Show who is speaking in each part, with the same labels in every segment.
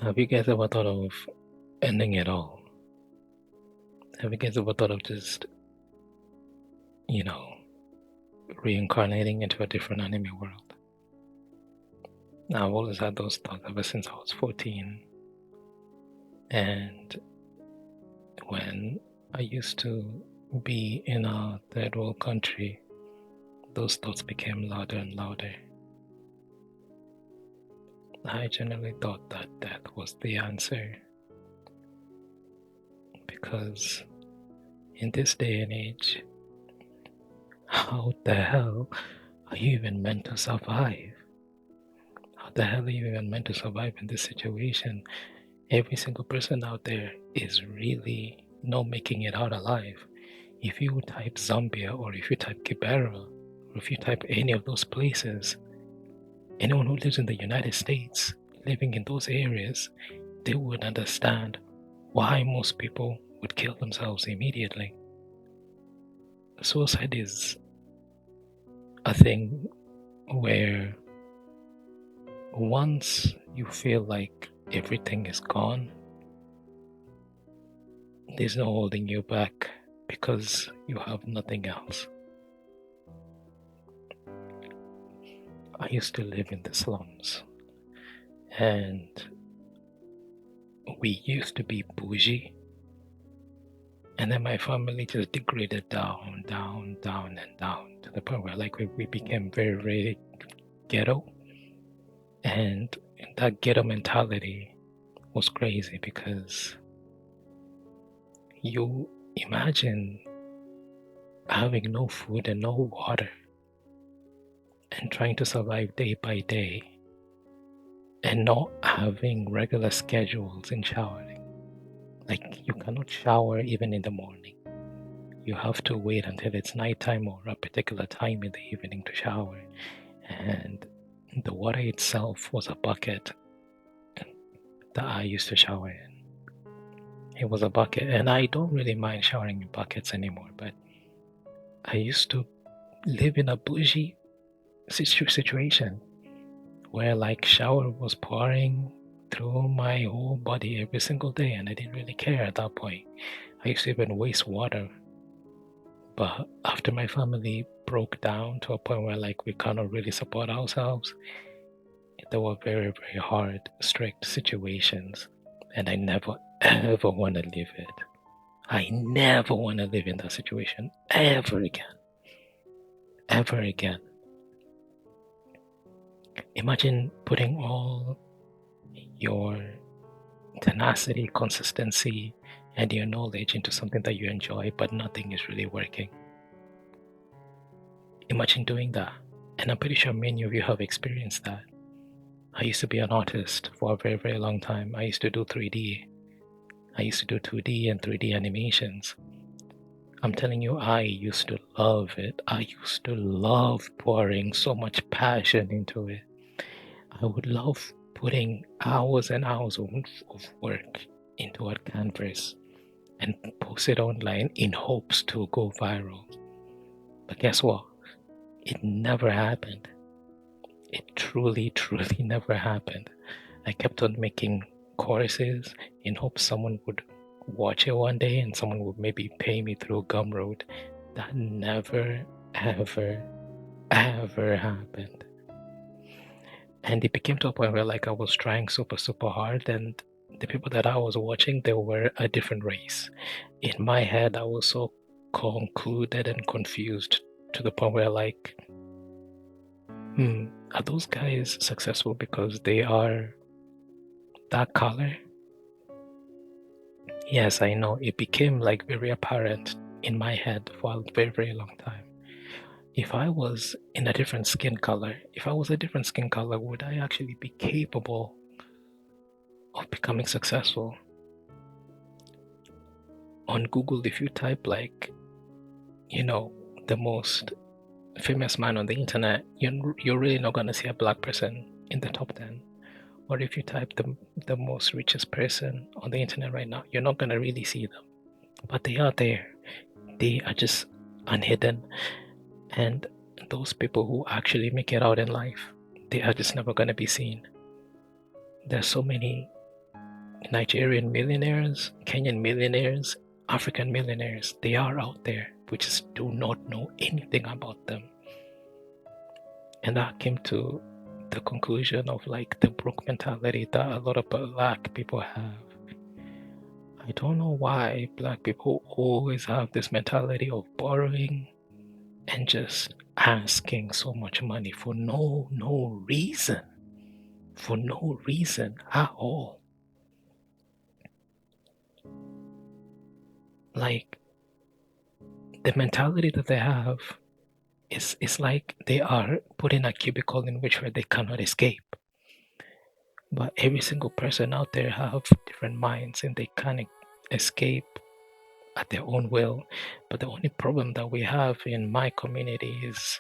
Speaker 1: Have you guys ever thought of ending it all? Have you guys ever thought of just, you know, reincarnating into a different anime world? Now, I've always had those thoughts ever since I was 14. And when I used to be in a third world country, those thoughts became louder and louder. I generally thought that death was the answer. Because in this day and age, how the hell are you even meant to survive? How the hell are you even meant to survive in this situation? Every single person out there is really not making it out alive. If you type Zambia or if you type Kibera or if you type any of those places, anyone who lives in the United States, living in those areas, they would understand why most people would kill themselves immediately. Suicide is a thing where once you feel like everything is gone, there's no holding you back because you have nothing else. I used to live in the slums, and we used to be bougie, and then my family just degraded down and down to the point where we became very, very ghetto. And that ghetto mentality was crazy because you imagine having no food and no water and trying to survive day by day and not having regular schedules in showering. Like, you cannot shower even in the morning. You have to wait until it's nighttime or a particular time in the evening to shower. And the water itself was a bucket that I used to shower in. It was a bucket, and I don't really mind showering in buckets anymore, but I used to live in a bougie situation where like shower was pouring through my whole body every single day, and I didn't really care at that point. I used to even waste water. But after my family broke down to a point where like we cannot really support ourselves, there were very, very hard, strict situations, and I never ever want to live it. I never want to live in that situation ever again. Ever again. Imagine putting all your tenacity, consistency, and your knowledge into something that you enjoy, but nothing is really working. Imagine doing that. And I'm pretty sure many of you have experienced that. I used to be an artist for a very, very long time. I used to do 3D. I used to do 2D and 3D animations. I'm telling you, I used to love it. I used to love pouring so much passion into it. I would love putting hours and hours of work into a canvas and post it online in hopes to go viral. But guess what? It never happened. It truly, truly never happened. I kept on making courses in hopes someone would watch it one day and someone would maybe pay me through Gumroad. That never, ever, ever happened. And it became to a point where like I was trying super, super hard, and the people that I was watching, they were a different race. In my head, I was so concluded and confused to the point where like, are those guys successful because they are that color? Yes, I know. It became like very apparent in my head for a very, very long time. If I was in a different skin color, would I actually be capable of becoming successful? On Google, if you type like, the most famous man on the internet, you're really not going to see a black person in the top 10. Or if you type the most richest person on the internet right now, you're not going to really see them. But they are there. They are just unhidden. And those people who actually make it out in life, they are just never going to be seen. There's so many Nigerian millionaires, Kenyan millionaires, African millionaires, they are out there. We just do not know anything about them. And that came to the conclusion of like the broke mentality that a lot of black people have. I don't know why black people always have this mentality of borrowing and just asking so much money for no reason. For no reason at all. Like the mentality that they have is like they are put in a cubicle in which where they cannot escape. But every single person out there have different minds and they can't escape at their own will. But the only problem that we have in my community is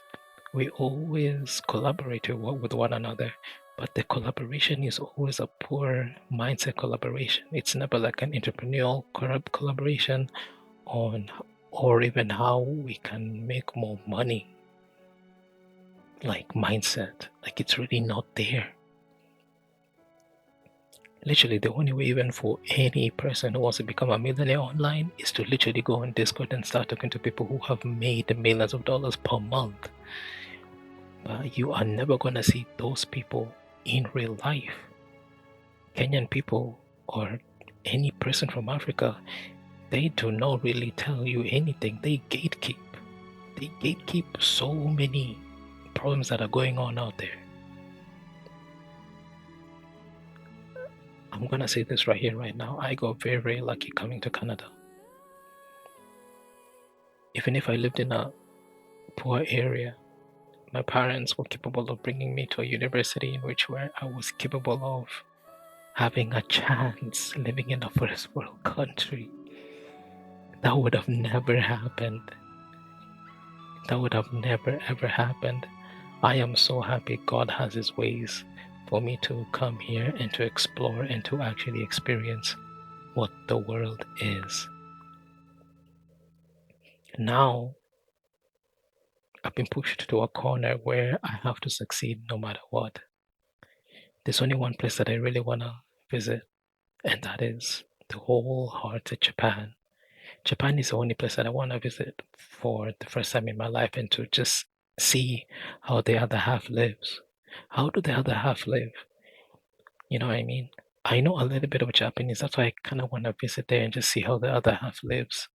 Speaker 1: we always collaborate with one another, but the collaboration is always a poor mindset collaboration. It's never like an entrepreneurial collaboration on or even how we can make more money. Like mindset, like it's really not there. Literally, the only way even for any person who wants to become a millionaire online is to literally go on Discord and start talking to people who have made millions of dollars per month. But you are never gonna see those people in real life. Kenyan people or any person from Africa, they do not really tell you anything. They gatekeep. They gatekeep so many problems that are going on out there. I'm gonna say this right here, right now. I got very, very lucky coming to Canada. Even if I lived in a poor area, my parents were capable of bringing me to a university in which where I was capable of having a chance living in a first world country. That would have never happened. That would have never ever happened. I am so happy God has his ways for me to come here and to explore and to actually experience what the world is. Now, I've been pushed to a corner where I have to succeed no matter what. There's only one place that I really want to visit, and that is the whole heart of Japan. Japan is the only place that I want to visit for the first time in my life and to just see how the other half lives. How do the other half live? You know what I mean? I know a little bit of Japanese, that's why I kind of want to visit there and just see how the other half lives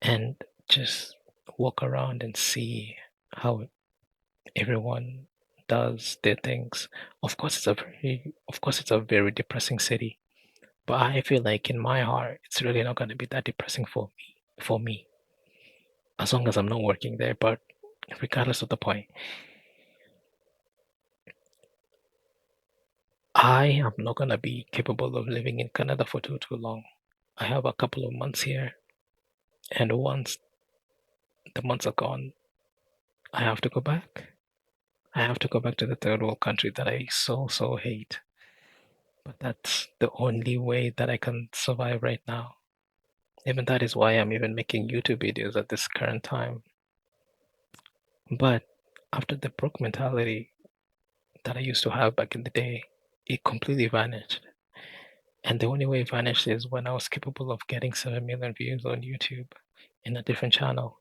Speaker 1: and just walk around and see how everyone does their things. Of course it's a very depressing city. But I feel like in my heart it's really not gonna be that depressing for me. As long as I'm not working there, but regardless of the point, I am not gonna be capable of living in Canada for too long. I have a couple of months here, and once the months are gone, I have to go back. I have to go back to the third world country that I so hate. But that's the only way that I can survive right now. Even that is why I'm even making YouTube videos at this current time. But after the broke mentality that I used to have back in the day, it completely vanished. And the only way it vanished is when I was capable of getting 7 million views on YouTube in a different channel.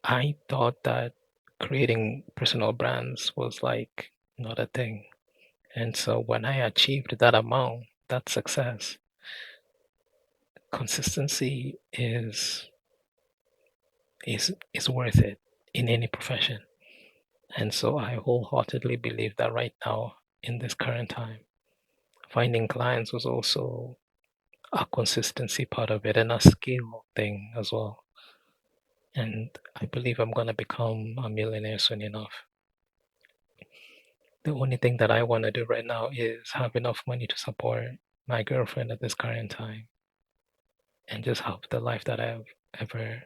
Speaker 1: I thought that creating personal brands was like not a thing. And so when I achieved that amount, that success, consistency is worth it in any profession. And so I wholeheartedly believe that right now in this current time, finding clients was also a consistency part of it and a skill thing as well. And I believe I'm gonna become a millionaire soon enough. The only thing that I want to do right now is have enough money to support my girlfriend at this current time and just have the life that I've ever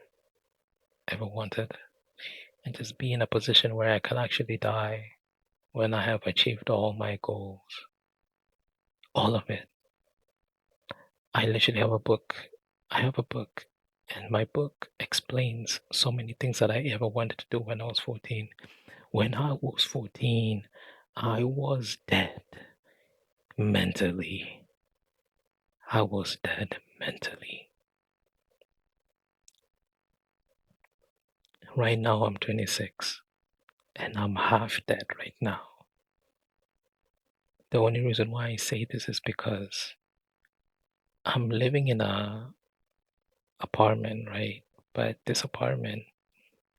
Speaker 1: wanted and just be in a position where I can actually die when I have achieved all my goals. All of it. I literally have a book. I have a book, and my book explains so many things that I ever wanted to do when I was 14. When I was 14, I was dead mentally. I was dead mentally. Right now, I'm 26 and I'm half dead right now. The only reason why I say this is because I'm living in a apartment, right? But this apartment,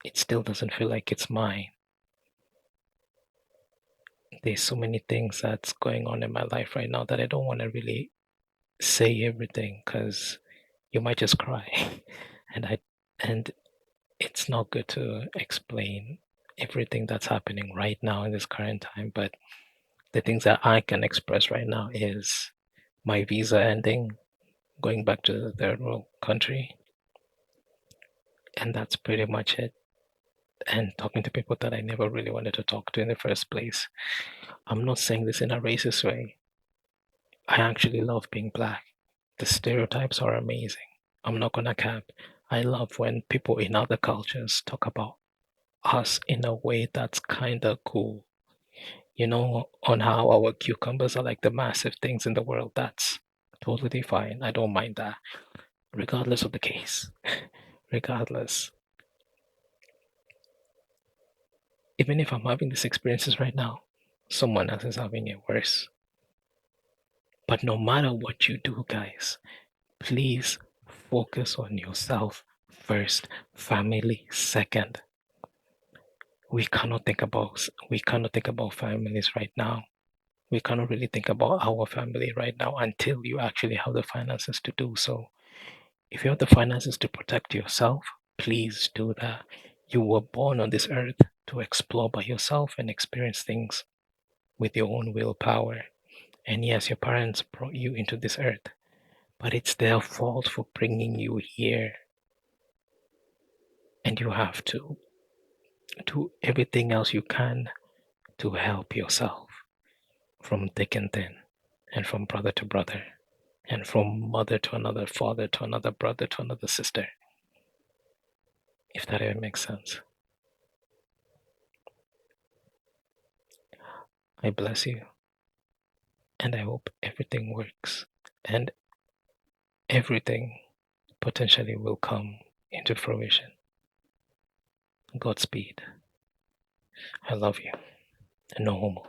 Speaker 1: it still doesn't feel like it's mine. There's so many things that's going on in my life right now that I don't want to really say everything because you might just cry. and I and it's not good to explain everything that's happening right now in this current time, but the things that I can express right now is my visa ending, going back to the third world country, and that's pretty much it. And talking to people that I never really wanted to talk to in the first place. I'm not saying this in a racist way. I actually love being black. The stereotypes are amazing. I'm not gonna cap. I love when people in other cultures talk about us in a way that's kinda cool. You know, on how our cucumbers are like the massive things in the world. That's totally fine. I don't mind that, regardless of the case. Regardless. Even if I'm having these experiences right now, someone else is having it worse. But no matter what you do, guys, please focus on yourself first, family second. We cannot think about families right now. We cannot really think about our family right now until you actually have the finances to do so. If you have the finances to protect yourself, please do that. You were born on this earth to explore by yourself and experience things with your own willpower. And yes, your parents brought you into this earth, but it's their fault for bringing you here. And you have to do everything else you can to help yourself from thick and thin, and from brother to brother, and from mother to another father to another brother to another sister, if that ever makes sense. I bless you, and I hope everything works, and everything potentially will come into fruition. Godspeed. I love you, and no homo.